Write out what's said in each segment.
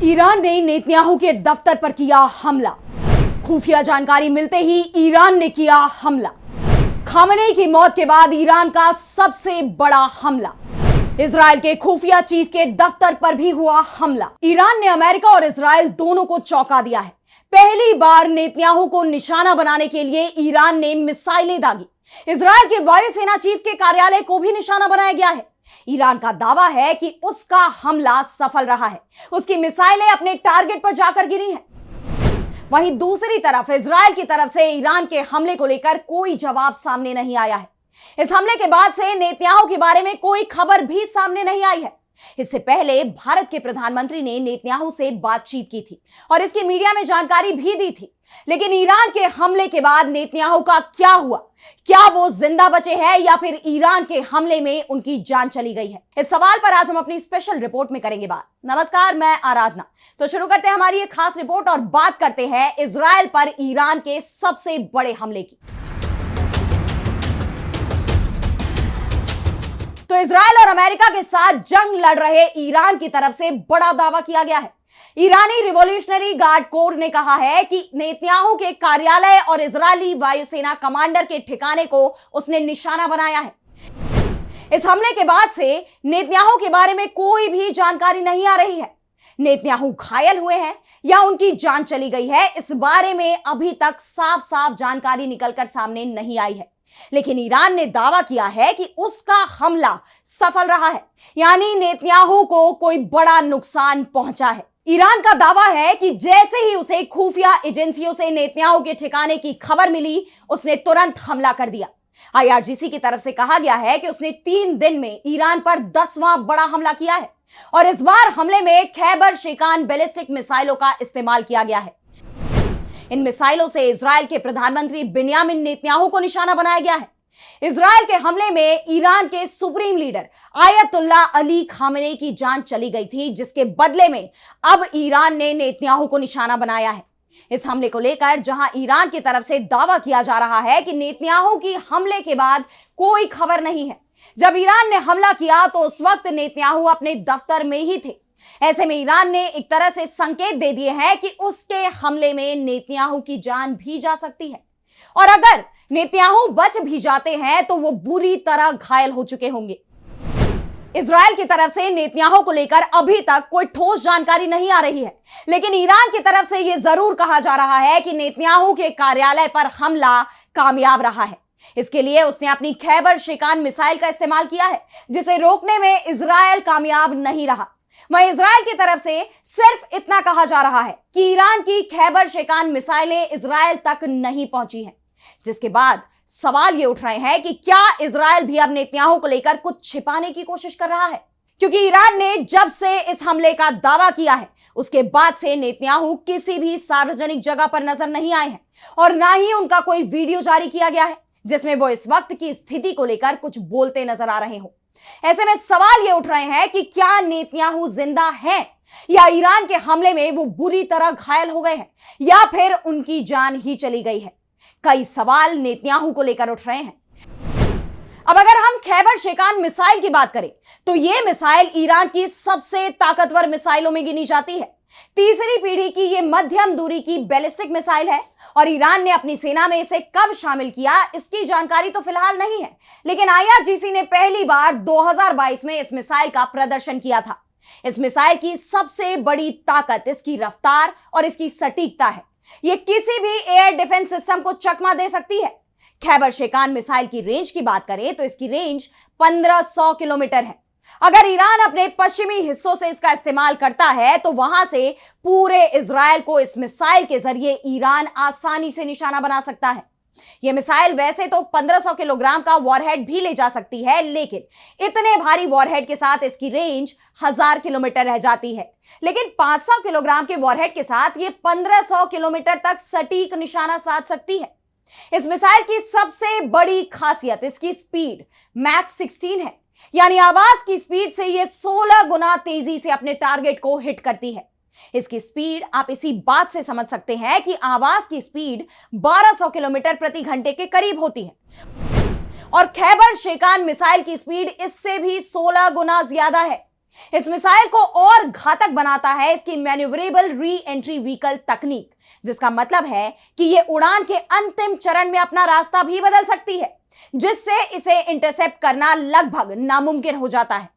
Iran ने Netanyahu के दफ्तर पर किया हमला। खुफिया जानकारी मिलते ही ईरान ने किया हमला। खामेनेई की मौत के बाद ईरान का सबसे बड़ा हमला। इजराइल के खुफिया चीफ के दफ्तर पर भी हुआ हमला। ईरान ने अमेरिका और इजराइल दोनों को चौंका दिया है। पहली बार नेतन्याहू को निशाना बनाने के लिए ईरान ने मिसाइलें दागी। इजराइल के वायुसेना चीफ के कार्यालय को भी निशाना बनाया गया है। ईरान का दावा है कि उसका हमला सफल रहा है। उसकी मिसाइलें अपने टारगेट पर जाकर गिरी हैं। वहीं दूसरी तरफ इजराइल की तरफ से ईरान के हमले को लेकर कोई जवाब सामने नहीं आया है। इस हमले के बाद से नेतन्याहू के बारे में कोई खबर भी सामने नहीं आई है। इससे पहले भारत के प्रधानमंत्री ने नेतन्याहू से बातचीत की थी और इसकी मीडिया में जानकारी भी दी थी। लेकिन ईरान के हमले के बाद नेतन्याहू का क्या हुआ? क्या वो जिंदा बचे हैं या फिर ईरान के हमले में उनकी जान चली गई है? इस सवाल पर आज हम अपनी स्पेशल रिपोर्ट में करेंगे बात। नमस्कार, मैं आराधना। तो शुरू करते हैं हमारी एक खास रिपोर्ट और बात करते हैं इजराइल पर ईरान के सबसे बड़े हमले की। तो इजराइल और अमेरिका के साथ जंग लड़ रहे ईरान की तरफ से बड़ा दावा किया गया है। ईरानी रिवॉल्यूशनरी गार्ड कोर ने कहा है कि नेतन्याहू के कार्यालय और इजरायली वायुसेना कमांडर के ठिकाने को उसने निशाना बनाया है। इस हमले के बाद से नेतन्याहू के बारे में कोई भी जानकारी नहीं आ रही है। नेतन्याहू घायल हुए हैं या उनकी जान चली गई है, इस बारे में अभी तक साफ साफ जानकारी निकलकर सामने नहीं आई है। लेकिन ईरान ने दावा किया है कि उसका हमला सफल रहा है, यानी नेतन्याहू को कोई बड़ा नुकसान पहुंचा है। ईरान का दावा है कि जैसे ही उसे खुफिया एजेंसियों से नेतन्याहू के ठिकाने की खबर मिली, उसने तुरंत हमला कर दिया। आईआरजीसी की तरफ से कहा गया है कि उसने 3 दिन में ईरान पर 10वां बड़ा हमला किया है और इस बार हमले में खैबर शेकान बैलिस्टिक मिसाइलों का इस्तेमाल किया गया है। इन मिसाइलों से इजराइल के प्रधानमंत्री बिन्यामिन नेतन्याहू को निशाना बनाया गया है। इजराइल के हमले में ईरान के supreme leader ayatollah Ali Khamenei की जान चली गई थी, जिसके बदले में अब ईरान ने नेतन्याहू को निशाना बनाया है। इस हमले को लेकर जहां ईरान की तरफ से दावा किया जा रहा है कि नेतन्याहू की हमले के बाद कोई खबर नहीं है। जब ईरान ने हमला किया तो उस वक्त नेतन्याहू अपने दफ्तर में ही थे। ऐसे में ईरान ने एक तरह से संकेत दे दिए हैं कि उसके हमले में नेतन्याहू की जान भी जा सकती है और अगर नेतन्याहू बच भी जाते हैं तो वो बुरी तरह घायल हो चुके होंगे। इजराइल की तरफ से नेतन्याहू को लेकर अभी तक कोई ठोस जानकारी नहीं आ रही है, लेकिन ईरान की तरफ से यह जरूर कहा जा रहा है कि नेतन्याहू के कार्यालय पर हमला कामयाब रहा है। इसके लिए उसने अपनी खैबर शेकान मिसाइल का इस्तेमाल किया है, जिसे रोकने में इजराइल कामयाब नहीं रहा। वहीं इजराइल की तरफ से सिर्फ इतना कहा जा रहा है कि ईरान की खैबर शेकान मिसाइलें इजराइल तक नहीं पहुंची हैं, जिसके बाद सवाल ये उठ रहे हैं कि क्या इजराइल भी अब नेतन्याहू को लेकर कुछ छिपाने की कोशिश कर रहा है? क्योंकि ईरान ने जब से इस हमले का दावा किया है, उसके बाद से नेतन्याहू किसी भी सार्वजनिक जगह पर नजर नहीं आए हैं और ना ही उनका कोई वीडियो जारी किया गया है जिसमें वो इस वक्त की स्थिति को लेकर कुछ बोलते नजर आ रहे हो। ऐसे में सवाल ये उठ रहे हैं कि क्या नेतन्याहू जिंदा हैं या ईरान के हमले में वो बुरी तरह घायल हो गए हैं या फिर उनकी जान ही चली गई है। कई सवाल नेतन्याहू को लेकर उठ रहे हैं। अब अगर हम खैबर शेकान मिसाइल की बात करें तो यह मिसाइल ईरान की सबसे ताकतवर मिसाइलों में गिनी जाती है। तीसरी पीढ़ी की यह मध्यम दूरी की बैलिस्टिक मिसाइल है और ईरान ने अपनी सेना में इसे कब शामिल किया इसकी जानकारी तो फिलहाल नहीं है, लेकिन आईआरजीसी ने पहली बार 2022 में इस मिसाइल का प्रदर्शन किया था। इस मिसाइल की सबसे बड़ी ताकत इसकी रफ्तार और इसकी सटीकता है। यह किसी भी एयर डिफेंस सिस्टम को चकमा दे सकती है। खैबर शेकान मिसाइल की रेंज की बात करें तो इसकी रेंज 1500 किलोमीटर है। अगर ईरान अपने पश्चिमी हिस्सों से इसका इस्तेमाल करता है तो वहां से पूरे इजराइल को इस मिसाइल के जरिए ईरान आसानी से निशाना बना सकता है। यह मिसाइल वैसे तो 1500 किलोग्राम का वॉरहेड भी ले जा सकती है, लेकिन इतने भारी वॉरहेड के साथ इसकी रेंज 1000 किलोमीटर रह जाती है। लेकिन 500 किलोग्राम के वॉरहेड के साथ यह 1500 किलोमीटर तक सटीक निशाना साध सकती है। इस मिसाइल की सबसे बड़ी खासियत इसकी स्पीड मैक 16 है, यानी आवाज की स्पीड से यह 16 गुना तेजी से अपने टारगेट को हिट करती है। इसकी स्पीड आप इसी बात से समझ सकते हैं कि आवाज की स्पीड 1200 किलोमीटर प्रति घंटे के करीब होती है और खैबर शेकान मिसाइल की स्पीड इससे भी 16 गुना ज्यादा है। इस मिसाइल को और घातक बनाता है इसकी मैन्यूवरेबल री एंट्री व्हीकल तकनीक, जिसका मतलब है कि यह उड़ान के अंतिम चरण में अपना रास्ता भी बदल सकती है, जिससे इसे इंटरसेप्ट करना लगभग नामुमकिन हो जाता है।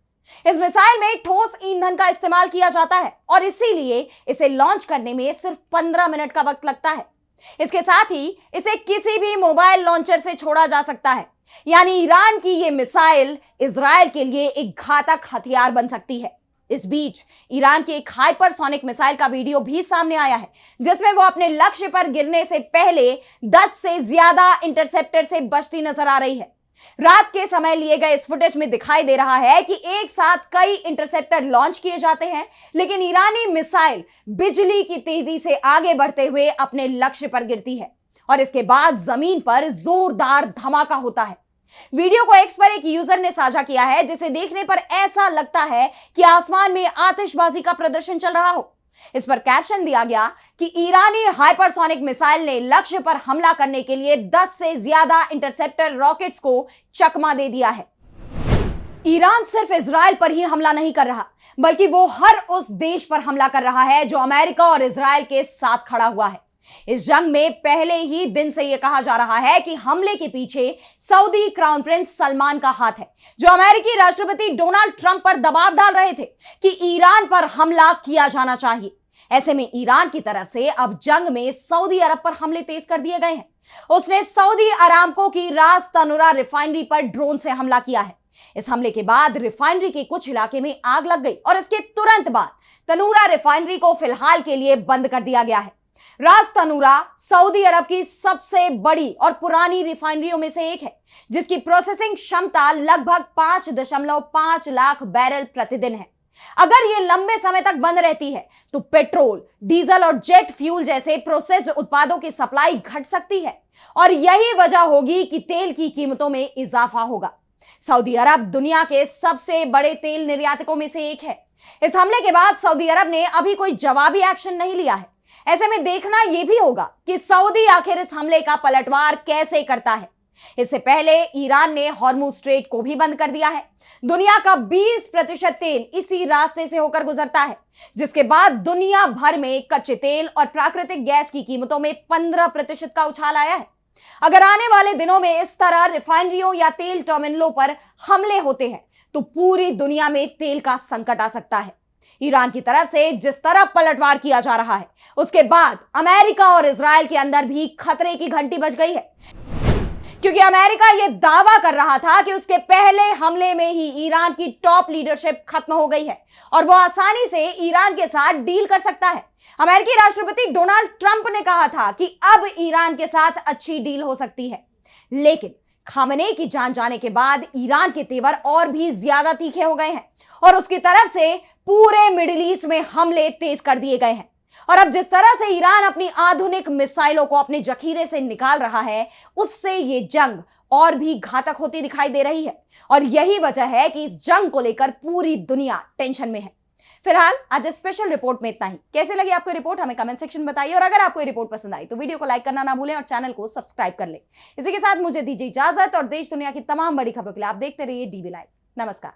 इस मिसाइल में ठोस ईंधन का इस्तेमाल किया जाता है और इसीलिए इसे लॉन्च करने में सिर्फ 15 मिनट का वक्त लगता है। इसके साथ ही इसे किसी भी मोबाइल लॉन्चर से छोड़ा जा सकता है, यानी ईरान की यह मिसाइल इजराइल के लिए एक घातक हथियार बन सकती है। इस बीच ईरान की एक हाइपरसोनिक मिसाइल का वीडियो भी सामने आया है, जिसमें वो अपने लक्ष्य पर गिरने से पहले 10 से ज्यादा इंटरसेप्टर से बचती नजर आ रही है। रात के समय लिए गए इस फुटेज में दिखाई दे रहा है कि एक साथ कई इंटरसेप्टर लॉन्च किए जाते हैं, लेकिन ईरानी मिसाइल बिजली की तेजी से आगे बढ़ते हुए अपने लक्ष्य पर गिरती है और इसके बाद जमीन पर जोरदार धमाका होता है। वीडियो को एक्स पर एक यूजर ने साझा किया है, जिसे देखने पर ऐसा लगता है कि आसमान में आतिशबाजी का प्रदर्शन चल रहा हो। इस पर कैप्शन दिया गया कि ईरानी हाइपरसोनिक मिसाइल ने लक्ष्य पर हमला करने के लिए 10 से ज्यादा इंटरसेप्टर रॉकेट्स को चकमा दे दिया है। ईरान सिर्फ इजराइल पर ही हमला नहीं कर रहा, बल्कि वो हर उस देश पर हमला कर रहा है जो अमेरिका और इजराइल के साथ खड़ा हुआ है। इस जंग में पहले ही दिन से यह कहा जा रहा है कि हमले के पीछे सऊदी क्राउन प्रिंस सलमान का हाथ है, जो अमेरिकी राष्ट्रपति डोनाल्ड ट्रंप पर दबाव डाल रहे थे कि ईरान पर हमला किया जाना चाहिए। ऐसे में ईरान की तरफ से अब जंग में सऊदी अरब पर हमले तेज कर दिए गए हैं। उसने सऊदी अरामको की रास तनुरा रिफाइनरी पर ड्रोन से हमला किया है। इस हमले के बाद रिफाइनरी के कुछ इलाके में आग लग गई और इसके तुरंत बाद तनुरा रिफाइनरी को फिलहाल के लिए बंद कर दिया गया है। रास तनुरा सऊदी अरब की सबसे बड़ी और पुरानी रिफाइनरियों में से एक है, जिसकी प्रोसेसिंग क्षमता लगभग 5.5 लाख बैरल प्रतिदिन है। अगर यह लंबे समय तक बंद रहती है तो पेट्रोल, डीजल और जेट फ्यूल जैसे प्रोसेस्ड उत्पादों की सप्लाई घट सकती है और यही वजह होगी कि तेल की कीमतों में इजाफा होगा। सऊदी अरब दुनिया के सबसे बड़े तेल निर्यातकों में से एक है। इस हमले के बाद सऊदी अरब ने अभी कोई जवाबी एक्शन नहीं लिया है। ऐसे में देखना यह भी होगा कि सऊदी आखिर इस हमले का पलटवार कैसे करता है। इससे पहले ईरान ने हॉर्मुज स्ट्रेट को भी बंद कर दिया है। दुनिया का 20% तेल इसी रास्ते से होकर गुजरता है, जिसके बाद दुनिया भर में कच्चे तेल और प्राकृतिक गैस की कीमतों में 15% का उछाल आया है। अगर आने वाले दिनों में इस तरह रिफाइनरियों या तेल टर्मिनलों पर हमले होते हैं तो पूरी दुनिया में तेल का संकट आ सकता है। ईरान की तरफ से जिस तरह पलटवार किया जा रहा है, उसके बाद अमेरिका और इजराइल के अंदर भी खतरे की घंटी बज गई है, क्योंकि अमेरिका यह दावा कर रहा था कि उसके पहले हमले में ही ईरान की टॉप लीडरशिप खत्म हो गई है और वह आसानी से ईरान के साथ डील कर सकता है। अमेरिकी राष्ट्रपति डोनाल्ड ट्रंप ने कहा था कि अब ईरान के साथ अच्छी डील हो सकती है, लेकिन खामनेई की जान जाने के बाद ईरान के तेवर और भी ज्यादा तीखे हो गए हैं और उसकी तरफ से पूरे मिडिल ईस्ट में हमले तेज कर दिए गए हैं। और अब जिस तरह से ईरान अपनी आधुनिक मिसाइलों को अपने जखीरे से निकाल रहा है, उससे ये जंग और भी घातक होती दिखाई दे रही है और यही वजह है कि इस जंग को लेकर पूरी दुनिया टेंशन में है। फिलहाल आज स्पेशल रिपोर्ट में इतना ही। कैसे लगी आपको रिपोर्ट हमें कमेंट सेक्शन में बताइए और अगर आपको रिपोर्ट पसंद आई तो वीडियो को लाइक करना ना भूलें और चैनल को सब्सक्राइब कर लें। इसी के साथ मुझे दीजिए इजाजत और देश दुनिया की तमाम बड़ी खबरों के लिए आप देखते रहिए डीबी लाइव। नमस्कार।